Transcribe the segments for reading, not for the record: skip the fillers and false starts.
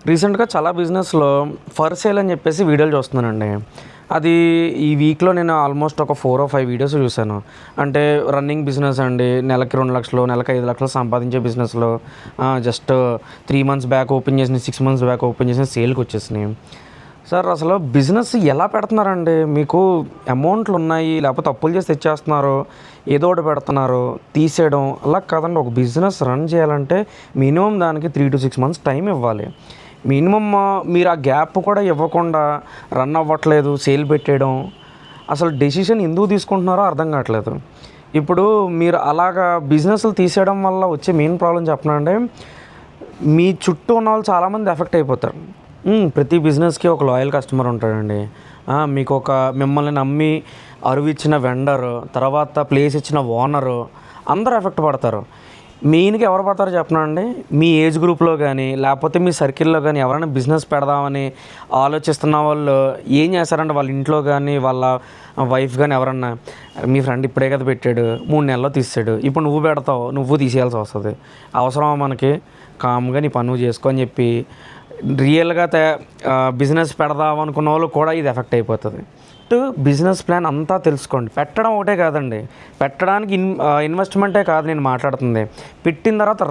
రీసెంట్గా చాలా బిజినెస్లో ఫర్ సేల్ అని చెప్పేసి వీడియోలు చూస్తున్నానండి. అది ఈ వీక్లో నేను ఆల్మోస్ట్ ఒక 4 or 5 వీడియోస్ చూశాను. అంటే రన్నింగ్ బిజినెస్ అండి. నెలకి 2,00,000 నెలకి 5,00,000 సంపాదించే బిజినెస్లో జస్ట్ 3 months బ్యాక్ ఓపెన్ చేసిన, 6 months బ్యాక్ ఓపెన్ చేసిన సేల్కి వచ్చేసినాయి. సార్ అసలు బిజినెస్ ఎలా పెడుతున్నారండి? మీకు అమౌంట్లు ఉన్నాయి, లేకపోతే అప్పులు చేసి తెచ్చేస్తున్నారు, ఏదో ఒకటి పెడుతున్నారు, తీసేయడం అలా కాదండి. ఒక బిజినెస్ రన్ చేయాలంటే మినిమం దానికి 3 to 6 months టైం ఇవ్వాలి. మినిమమ్ మీరు ఆ గ్యాప్ కూడా ఇవ్వకుండా రన్ అవ్వట్లేదు, సేల్ పెట్టేయడం, అసలు డెసిషన్ ఎందుకు తీసుకుంటున్నారో అర్థం కావట్లేదు. ఇప్పుడు మీరు అలాగా బిజినెస్లు తీసేయడం వల్ల వచ్చే మెయిన్ ప్రాబ్లం చెప్పనండి, మీ చుట్టూ ఉన్న వాళ్ళు చాలామంది ఎఫెక్ట్ అయిపోతారు. ప్రతి బిజినెస్కి ఒక లాయల్ కస్టమర్ ఉంటాడండి. మీకు ఒక మిమ్మల్ని నమ్మి అరువు ఇచ్చిన వెండర్, తర్వాత ప్లేస్ ఇచ్చిన ఓనరు, అందరూ ఎఫెక్ట్ పడతారు. మెయిన్గా ఎవరు పడతారో చెప్పనండి, మీ ఏజ్ గ్రూప్లో కానీ లేకపోతే మీ సర్కిల్లో కానీ ఎవరైనా బిజినెస్ పెడదామని ఆలోచిస్తున్న వాళ్ళు ఏం చేస్తారంటే వాళ్ళ ఇంట్లో కానీ వాళ్ళ వైఫ్ కానీ ఎవరన్నా, మీ ఫ్రెండ్ ఇప్పుడే కదా పెట్టాడు, 3 నెలల్లో తీసాడు, ఇప్పుడు నువ్వు పెడతావు, నువ్వు తీసేయాల్సి వస్తుంది, అవసరమా మనకి, కామ్గా నీ పని నువ్వు చేసుకో అని చెప్పి రియల్గా బిజినెస్ పెడదాం అనుకున్న వాళ్ళు కూడా ఇది ఎఫెక్ట్ అయిపోతుంది. బిజినెస్ ప్లాన్ అంతా తెలుసుకోండి. పెట్టడం ఒకటే కాదండి, పెట్టడానికి ఇన్వెస్ట్మెంటే కాదు నేను మాట్లాడుతుంది, పెట్టిన తర్వాత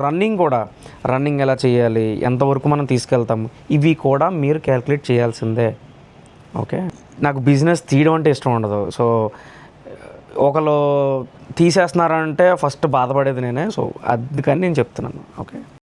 రన్నింగ్ ఎలా చేయాలి, ఎంతవరకు మనం తీసుకెళ్తాము, ఇవి కూడా మీరు క్యాల్కులేట్ చేయాల్సిందే. ఓకే, నాకు బిజినెస్ తీయడం అంటే ఇష్టం ఉండదు. సో ఒకళ్ళు తీసేస్తున్నారంటే ఫస్ట్ బాధపడేది నేనే. సో అందుకని నేను చెప్తున్నాను. ఓకే.